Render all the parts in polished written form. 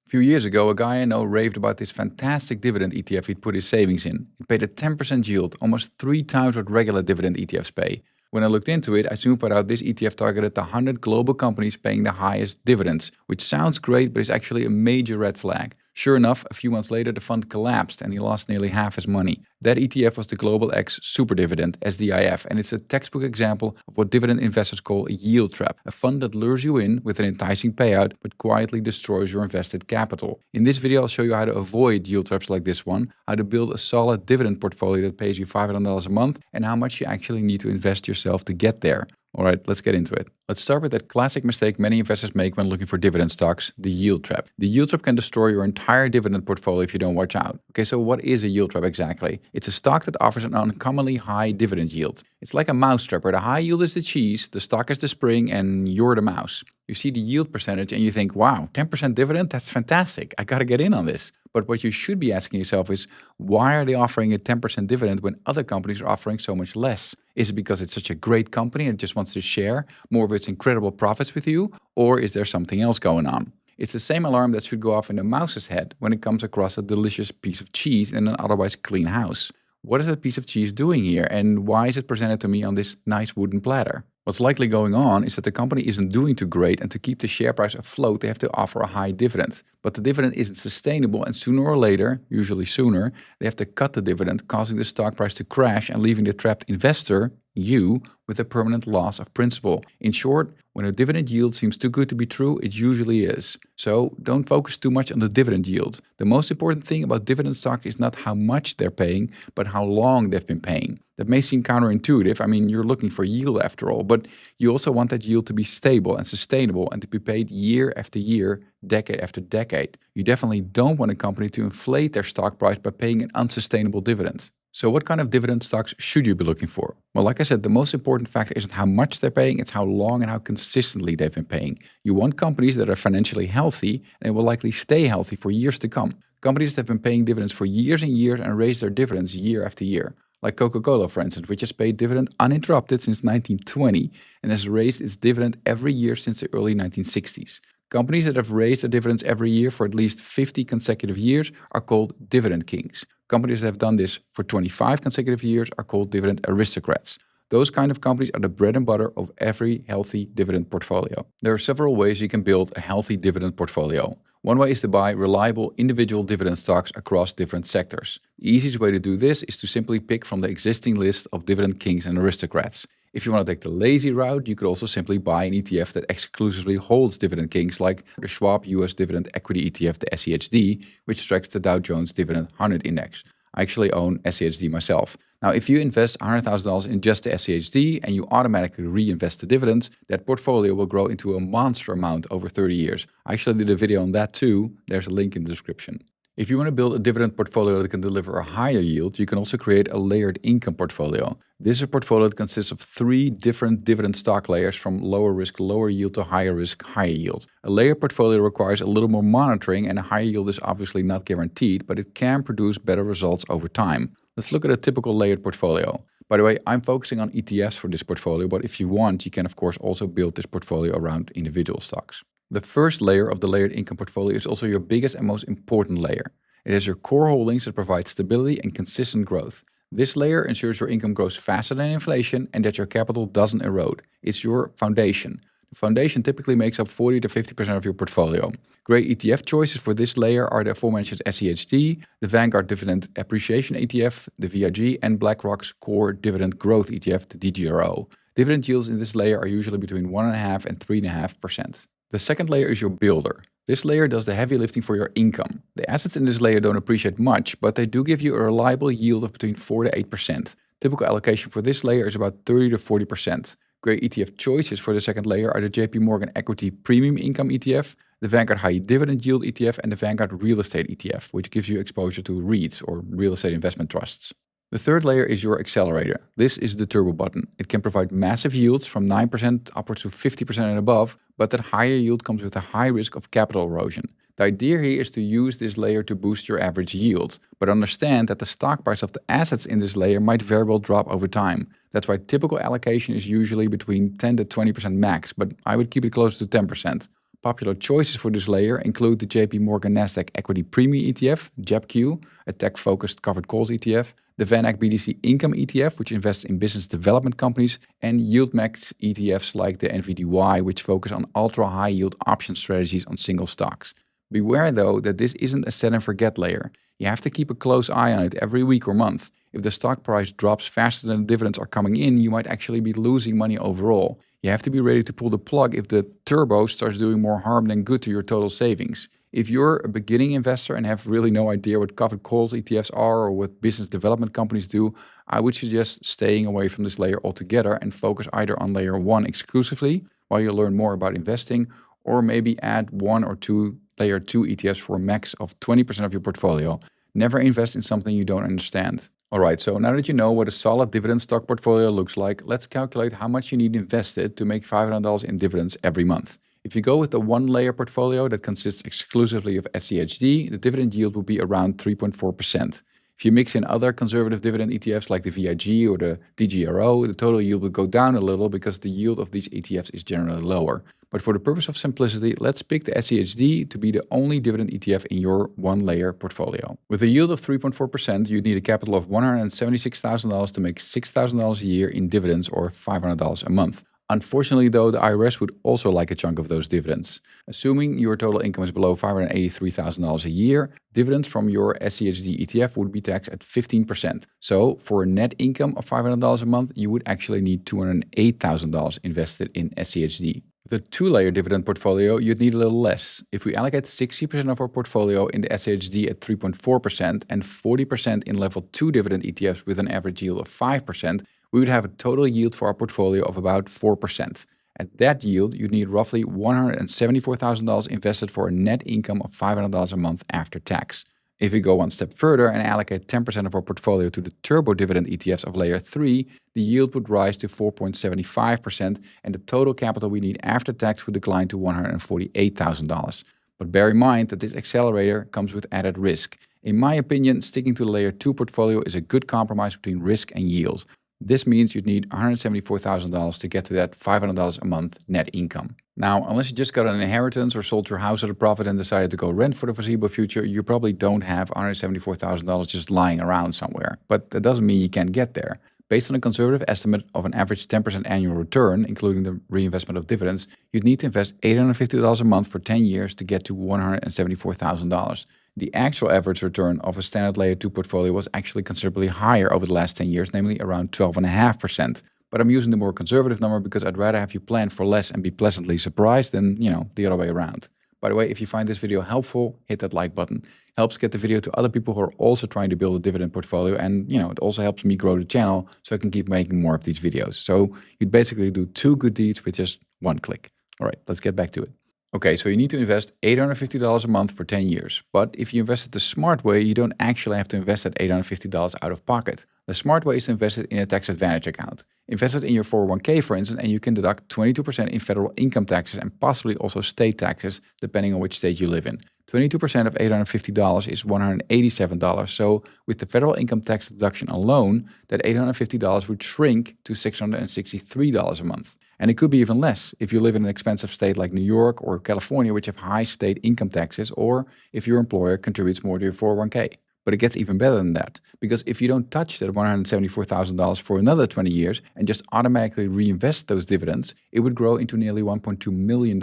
A few years ago, a guy I know raved about this fantastic dividend ETF he'd put his savings in. It paid a 10% yield, almost 3 times what regular dividend ETFs pay. When I looked into it, I soon found out this ETF targeted the 100 global companies paying the highest dividends, which sounds great, but is actually a major red flag. Sure enough, a few months later, the fund collapsed and he lost nearly half his money. That ETF was the Global X Super Dividend, SDIF, and it's a textbook example of what dividend investors call a yield trap, a fund that lures you in with an enticing payout but quietly destroys your invested capital. In this video, I'll show you how to avoid yield traps like this one, how to build a solid dividend portfolio that pays you $500 a month, and how much you actually need to invest yourself to get there. Alright, let's get into it. Let's start with that classic mistake many investors make when looking for dividend stocks, the yield trap. The yield trap can destroy your entire dividend portfolio if you don't watch out. Okay, so what is a yield trap exactly? It's a stock that offers an uncommonly high dividend yield. It's like a mouse trap where the high yield is the cheese, the stock is the spring, and you're the mouse. You see the yield percentage and you think, wow, 10% dividend? That's fantastic. I gotta get in on this. But what you should be asking yourself is, why are they offering a 10% dividend when other companies are offering so much less? Is it because it's such a great company and just wants to share more of its incredible profits with you? Or is there something else going on? It's the same alarm that should go off in the mouse's head when it comes across a delicious piece of cheese in an otherwise clean house. What is that piece of cheese doing here, and why is it presented to me on this nice wooden platter? What's likely going on is that the company isn't doing too great, and to keep the share price afloat, they have to offer a high dividend. But the dividend isn't sustainable, and sooner or later, usually sooner, they have to cut the dividend, causing the stock price to crash and leaving the trapped investor, you, with a permanent loss of principal. In short, when a dividend yield seems too good to be true, it usually is. So don't focus too much on the dividend yield. The most important thing about dividend stocks is not how much they're paying, but how long they've been paying. That may seem counterintuitive. I mean, you're looking for yield after all, but you also want that yield to be stable and sustainable and to be paid year after year, decade after decade. You definitely don't want a company to inflate their stock price by paying an unsustainable dividend. So what kind of dividend stocks should you be looking for? Well, like I said, the most important factor isn't how much they're paying, it's how long and how consistently they've been paying. You want companies that are financially healthy and will likely stay healthy for years to come. Companies that have been paying dividends for years and years and raise their dividends year after year. Like Coca-Cola, for instance, which has paid dividend uninterrupted since 1920 and has raised its dividend every year since the early 1960s. Companies that have raised their dividends every year for at least 50 consecutive years are called dividend kings. Companies that have done this for 25 consecutive years are called dividend aristocrats. Those kind of companies are the bread and butter of every healthy dividend portfolio. There are several ways you can build a healthy dividend portfolio. One way is to buy reliable individual dividend stocks across different sectors. The easiest way to do this is to simply pick from the existing list of dividend kings and aristocrats. If you want to take the lazy route, you could also simply buy an ETF that exclusively holds dividend kings, like the Schwab US Dividend Equity ETF, the SCHD, which tracks the Dow Jones Dividend 100 Index. I actually own SCHD myself. Now, if you invest $100,000 in just the SCHD and you automatically reinvest the dividends, that portfolio will grow into a monster amount over 30 years. I actually did a video on that too. There's a link in the description. If you want to build a dividend portfolio that can deliver a higher yield, you can also create a layered income portfolio. This is a portfolio that consists of 3 different dividend stock layers from lower risk, lower yield to higher risk, higher yield. A layered portfolio requires a little more monitoring, and a higher yield is obviously not guaranteed, but it can produce better results over time. Let's look at a typical layered portfolio. By the way, I'm focusing on ETFs for this portfolio, but if you want, you can of course also build this portfolio around individual stocks. The first layer of the layered income portfolio is also your biggest and most important layer. It has your core holdings that provide stability and consistent growth. This layer ensures your income grows faster than inflation and that your capital doesn't erode. It's your foundation. The foundation typically makes up 40 to 50% of your portfolio. Great ETF choices for this layer are the aforementioned SCHD, the Vanguard Dividend Appreciation ETF, the VIG, and BlackRock's Core Dividend Growth ETF, the DGRO. Dividend yields in this layer are usually between 1.5% and 3.5%. The second layer is your builder. This layer does the heavy lifting for your income. The assets in this layer don't appreciate much, but they do give you a reliable yield of between 4 to 8%. Typical allocation for this layer is about 30 to 40%. Great ETF choices for the second layer are the JP Morgan Equity Premium Income ETF, the Vanguard High Dividend Yield ETF, and the Vanguard Real Estate ETF, which gives you exposure to REITs or real estate investment trusts. The third layer is your accelerator. This is the turbo button. It can provide massive yields from 9% upwards to 50% and above, but that higher yield comes with a high risk of capital erosion. The idea here is to use this layer to boost your average yield, but understand that the stock price of the assets in this layer might very well drop over time. That's why typical allocation is usually between 10 to 20% max, but I would keep it close to 10%. Popular choices for this layer include the JP Morgan Nasdaq Equity Premium ETF, JEPQ, a tech-focused covered calls ETF, the VanEck BDC Income ETF, which invests in business development companies, and yield-max ETFs like the NVDY, which focus on ultra-high yield option strategies on single stocks. Beware though that this isn't a set and forget layer. You have to keep a close eye on it every week or month. If the stock price drops faster than the dividends are coming in, you might actually be losing money overall. You have to be ready to pull the plug if the turbo starts doing more harm than good to your total savings. If you're a beginning investor and have really no idea what covered calls ETFs are or what business development companies do, I would suggest staying away from this layer altogether and focus either on layer 1 exclusively while you learn more about investing, or maybe add 1 or 2 layer 2 ETFs for a max of 20% of your portfolio. Never invest in something you don't understand. Alright, so now that you know what a solid dividend stock portfolio looks like, let's calculate how much you need invested to make $500 in dividends every month. If you go with the 1-layer portfolio that consists exclusively of SCHD, the dividend yield will be around 3.4%. If you mix in other conservative dividend ETFs like the VIG or the DGRO, the total yield will go down a little because the yield of these ETFs is generally lower. But for the purpose of simplicity, let's pick the SCHD to be the only dividend ETF in your 1-layer portfolio. With a yield of 3.4%, you'd need a capital of $176,000 to make $6,000 a year in dividends, or $500 a month. Unfortunately though, the IRS would also like a chunk of those dividends. Assuming your total income is below $583,000 a year, dividends from your SCHD ETF would be taxed at 15%. So for a net income of $500 a month, you would actually need $208,000 invested in SCHD. With a 2-layer dividend portfolio, you'd need a little less. If we allocate 60% of our portfolio in the SCHD at 3.4% and 40% in level 2 dividend ETFs with an average yield of 5%, we would have a total yield for our portfolio of about 4%. At that yield, you'd need roughly $174,000 invested for a net income of $500 a month after tax. If we go one step further and allocate 10% of our portfolio to the turbo dividend ETFs of layer 3, the yield would rise to 4.75% and the total capital we need after tax would decline to $148,000. But bear in mind that this accelerator comes with added risk. In my opinion, sticking to the layer 2 portfolio is a good compromise between risk and yield. This means you'd need $174,000 to get to that $500 a month net income. Now, unless you just got an inheritance or sold your house at a profit and decided to go rent for the foreseeable future, you probably don't have $174,000 just lying around somewhere. But that doesn't mean you can't get there. Based on a conservative estimate of an average 10% annual return, including the reinvestment of dividends, you'd need to invest $850 a month for 10 years to get to $174,000. The actual average return of a standard layer 2 portfolio was actually considerably higher over the last 10 years, namely around 12.5%. But I'm using the more conservative number because I'd rather have you plan for less and be pleasantly surprised than, the other way around. By the way, if you find this video helpful, hit that like button. Helps get the video to other people who are also trying to build a dividend portfolio, and it also helps me grow the channel so I can keep making more of these videos. So you'd basically do 2 good deeds with just 1 click. All right, let's get back to it. Okay, so you need to invest $850 a month for 10 years. But if you invest it the smart way, you don't actually have to invest that $850 out of pocket. The smart way is to invest it in a tax advantage account. Invest it in your 401k, for instance, and you can deduct 22% in federal income taxes and possibly also state taxes, depending on which state you live in. 22% of $850 is $187. So with the federal income tax deduction alone, that $850 would shrink to $663 a month. And it could be even less if you live in an expensive state like New York or California, which have high state income taxes, or if your employer contributes more to your 401k. But it gets even better than that, because if you don't touch that $174,000 for another 20 years and just automatically reinvest those dividends, it would grow into nearly $1.2 million.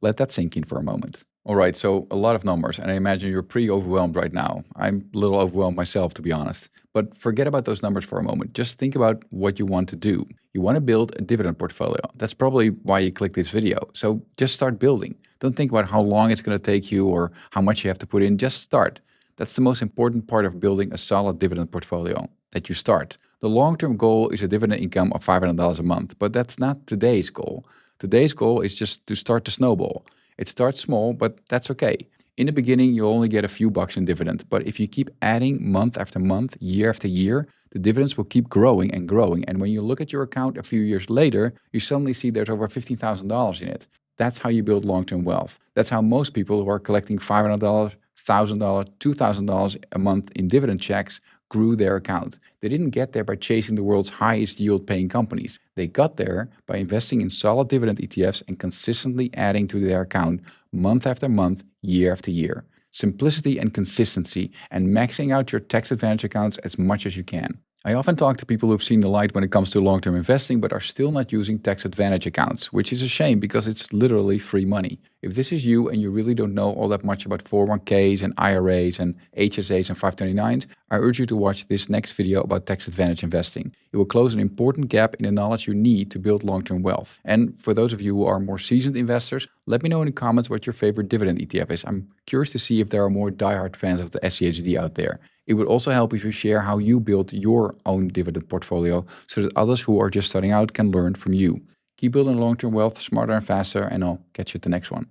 Let that sink in for a moment. All right, so a lot of numbers, and I imagine you're pretty overwhelmed right now. I'm a little overwhelmed myself, to be honest. But forget about those numbers for a moment. Just think about what you want to do. You want to build a dividend portfolio. That's probably why you clicked this video. So just start building. Don't think about how long it's going to take you or how much you have to put in. Just start. That's the most important part of building a solid dividend portfolio, that you start. The long-term goal is a dividend income of $500 a month, but that's not today's goal. Today's goal is just to start the snowball. It starts small, but that's okay. In the beginning, you'll only get a few bucks in dividend, but if you keep adding month after month, year after year, the dividends will keep growing and growing. And when you look at your account a few years later, you suddenly see there's over $15,000 in it. That's how you build long-term wealth. That's how most people who are collecting $500, $1,000, $2,000 a month in dividend checks grew their account. They didn't get there by chasing the world's highest yield paying companies. They got there by investing in solid dividend ETFs and consistently adding to their account month after month, year after year. Simplicity and consistency, and maxing out your tax advantage accounts as much as you can. I often talk to people who've seen the light when it comes to long-term investing but are still not using tax advantage accounts, which is a shame because it's literally free money. If this is you and you really don't know all that much about 401ks and IRAs and HSAs and 529s, I urge you to watch this next video about tax advantage investing. It will close an important gap in the knowledge you need to build long-term wealth. And for those of you who are more seasoned investors, let me know in the comments what your favorite dividend ETF is. I'm curious to see if there are more diehard fans of the SCHD out there. It would also help if you share how you built your own dividend portfolio so that others who are just starting out can learn from you. Keep building long-term wealth smarter and faster, and I'll catch you at the next one.